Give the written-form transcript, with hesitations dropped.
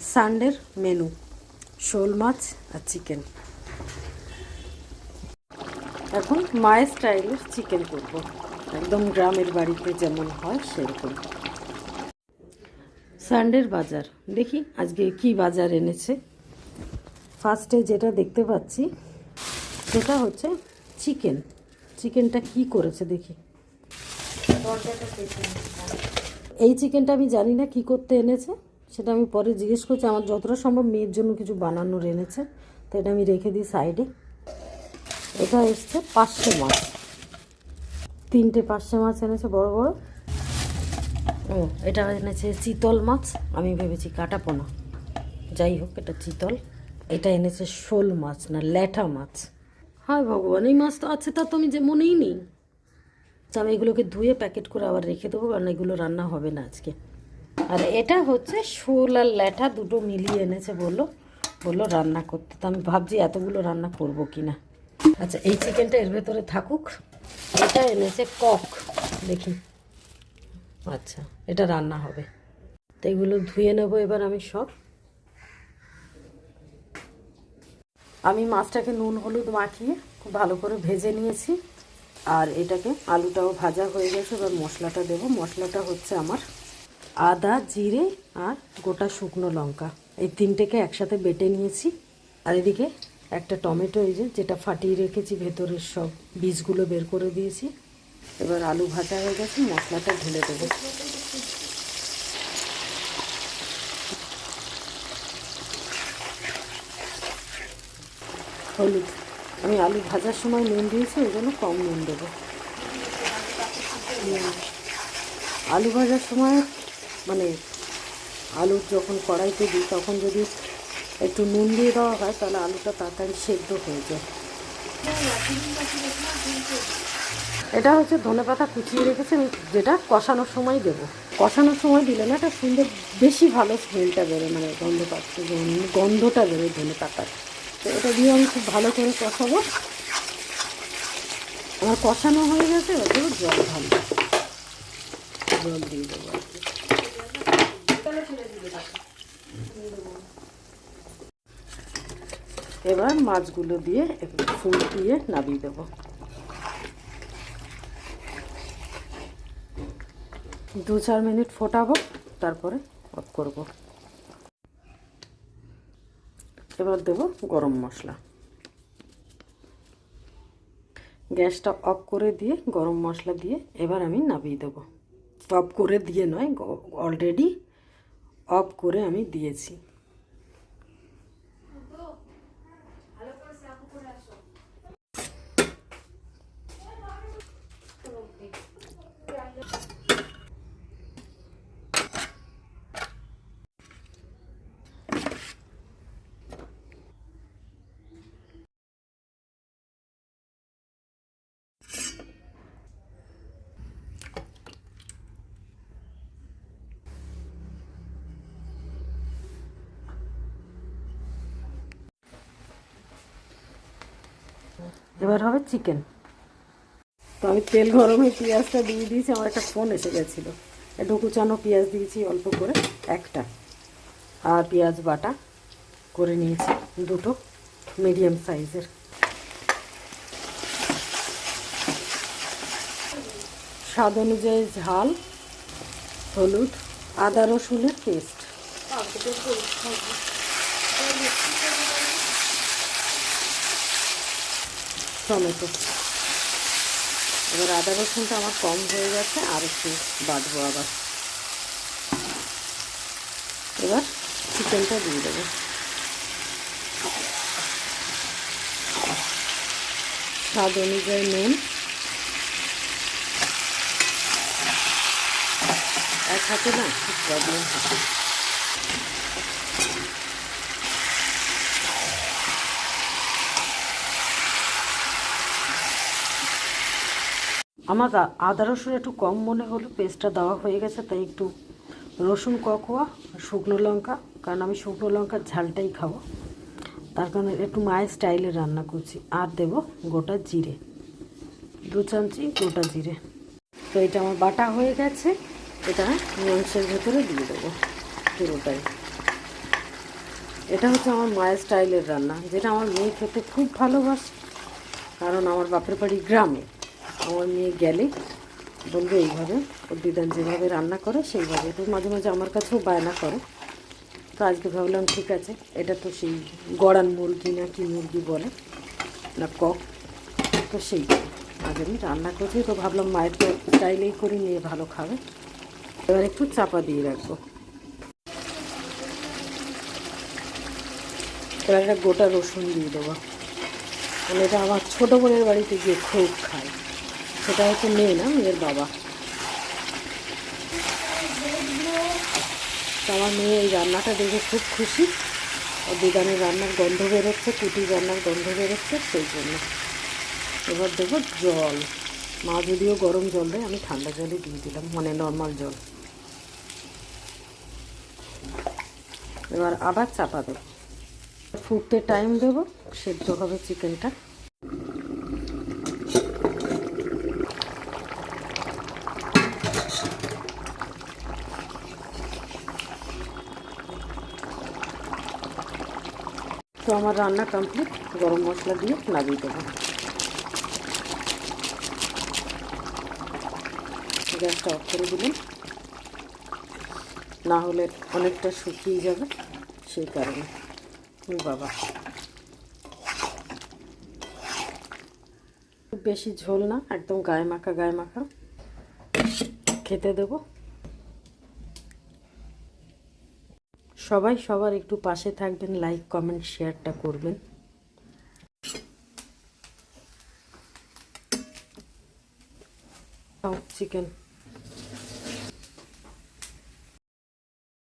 সানডের menu শোল মাছ আর chicken. এখন মায়ের স্টাইলের চিকেন করব, একদম গ্রামের বাড়িতে যেমন হয় সেরকম। সানডের বাজার দেখি আজকে কি বাজার এনেছে। ফার্স্টে যেটা দেখতে পাচ্ছি সেটা হচ্ছে চিকেন। চিকেনটা কি করেছে দেখি। এই চিকেনটা আমি জানি না কি করতে এনেছে, সেটা আমি পরে জিজ্ঞেস করছি। আমার যতটা সম্ভব মেয়ের জন্য কিছু বানানোর এনেছে, তো এটা আমি রেখে দিই সাইডে। এটা এসছে পার্শে মাছ, 3টে পার্শে মাছ এনেছে বড় বড়। ও এটা এনেছে চিতল মাছ, আমি ভেবেছি কাটাপোনা, যাই হোক এটা চিতল। এটা এনেছে শোল মাছ না ল্যাঠা মাছ। হায় ভগবান, এই মাছ তো আছে, তা তো আমি যে মনেই নেই। তো আমি এগুলোকে ধুয়ে প্যাকেট করে আবার রেখে দেবো, কারণ এগুলো রান্না হবে না আজকে। আর এটা হচ্ছে শোল আর ল্যাঠা দুটো মিলিয়ে এনেছে, বললো রান্না করতে। তো আমি ভাবছি এতগুলো রান্না করব কি না। আচ্ছা এই চিকেনটা এর ভেতরে থাকুক। এটা এনেছে কক, দেখি। আচ্ছা এটা রান্না হবে, তো এগুলো ধুয়ে নেবো এবার আমি সব। আমি মাছটাকে নুন হলুদ মাখিয়ে খুব ভালো করে ভেজে নিয়েছি। আর এটাকে আলুটাও ভাজা হয়ে গেছে, এবার মশলাটা দেবো। মশলাটা হচ্ছে আমার আদা, জিরে আর গোটা শুকনো লঙ্কা, এই 3টেকে একসাথে বেটে নিয়েছি। আর এদিকে একটা টমেটো, এই যেটা ফাটিয়ে রেখেছি, ভেতরের সব বীজগুলো বের করে দিয়েছি। এবার আলু ভাজা হয়ে গেছে, মশলাটা ঢেলে দেবো। হলুদ, আমি আলু ভাজার সময় নুন দিয়েছি, ওই জন্য কম নুন দেবো। আলু ভাজার সময় মানে আলু যখন কড়াইতে দিই তখন যদি একটু নুন দিয়ে দেওয়া হয় তাহলে আলুটা তাড়াতাড়ি সেদ্ধ হয়ে যায়। এটা হচ্ছে ধনেপাতা কুচিয়ে রেখেছি, যেটা কষানোর সময় দেবো। কষানোর সময় দিলে না এটা সুন্দর, বেশি ভালো স্মেলটা বেরোয়, মানে গন্ধটা বেরোয় ধনেপাতার। তো এটা দিয়ে আমি খুব ভালো করে কষাবো। আমার কষানো হয়ে গেছে, ওগুলো জল ঢালবো, জল দিয়ে দেবো আর কি। এবার মাছগুলো দিয়ে একটু ফুল দিয়ে নামিয়ে দেবো। 2-4 মিনিট ফোটাবো, তারপরে অফ করব। এবার দেবো গরম মশলা। গ্যাসটা অফ করে দিয়ে গরম মশলা দিয়ে এবার আমি নামিয়ে দেবো। অফ করে দিয়ে নয়, অলরেডি অফ করে আমি দিয়েছি। এবার হবে চিকেন। তো আমি তেল গরমে পেঁয়াজটা দিয়ে দিয়েছি, আমার একটা ফোন এসে গেছিলো। একটু কুচানো পেঁয়াজ দিয়েছি অল্প করে, একটা। আর পেঁয়াজ বাটা করে নিয়েছি 2টো মিডিয়াম সাইজের। স্বাদ অনুযায়ী ঝাল, হলুদ, আদা রসুনের পেস্ট, টমেটো। এবার আদা রসুনটা আমার কম হয়ে গেছে, আর একটু বাটবো আবার। এবার চিকেনটা দিয়ে দেবো। স্বাদ অনুযায়ী নুন, এক হাতে না খুব প্রবলেম হয়। আমার আদা রসুন একটু কম মনে হলো, পেস্টটা দেওয়া হয়ে গেছে, তাই একটু রসুন ককোয়া, শুকনো লঙ্কা, কারণ আমি শুকনো লঙ্কার ঝালটাই খাবো, তার কারণে একটু মায়ের স্টাইলে রান্না করছি। আর দেব গোটা জিরে, 2 চামচি গোটা জিরে। তো এটা আমার বাটা হয়ে গেছে, এটা মাংসের ভেতরে দিয়ে দেবো পুরোটাই। এটা হচ্ছে আমার মায়ের স্টাইলের রান্না, যেটা আমার মেয়ে খেতে খুব ভালোবাসে। কারণ আমার বাপের বাড়ি গ্রামে, আমার মেয়ে গেলে বলবে এইভাবে ওর দিদান যেভাবে রান্না করে সেইভাবে। তো মাঝে মাঝে আমার কাছেও বায়না করে। তো আজকে ভাবলাম ঠিক আছে, এটা তো সেই গড়ান মুরগি না কি মুরগি বলে না কক, তো সেই আজ আমি রান্না করছি। তো ভাবলাম মায়ের তো স্টাইলেই করে নিয়ে ভালো খাবে। এবার একটু চাপা দিয়ে রাখবো। এবার একটা গোটা রসুন দিয়ে দেবো। মানে এটা আমার ছোটো বোনের বাড়িতে গিয়ে খুব খায়। সেটা হচ্ছে মেয়ে না, মেয়ের বাবা। তো আমার মেয়ে এই রান্নাটা দেখে খুব খুশি। ও দিদানের রান্নার গন্ধ বেরোচ্ছে, কুটি রান্নার গন্ধ বেরোচ্ছে, সেই জন্য। এবার দেবো জল। মা যদিও গরম জল দেয়, আমি ঠান্ডা জলই দিয়ে দিলাম, মানে নর্মাল জল। এবার আবার চাপা দেবো, ফুটতে টাইম দেবো, সেদ্ধ হবে চিকেনটা। তো আমার রান্না কমপ্লিট, গরম মশলা দিয়ে নামিয়ে দেবো। গ্যাসটা অফ করে দিলাম, না হলে অনেকটা শুকিয়ে যাবে, সেই কারণে। বাবা, খুব বেশি ঝোল না, একদম গায়ে মাখা গায়ে মাখা খেতে দেবো। সবাই সবার একটু পাশে থাকবেন, লাইক কমেন্ট শেয়ারটা করবেন। চিকেন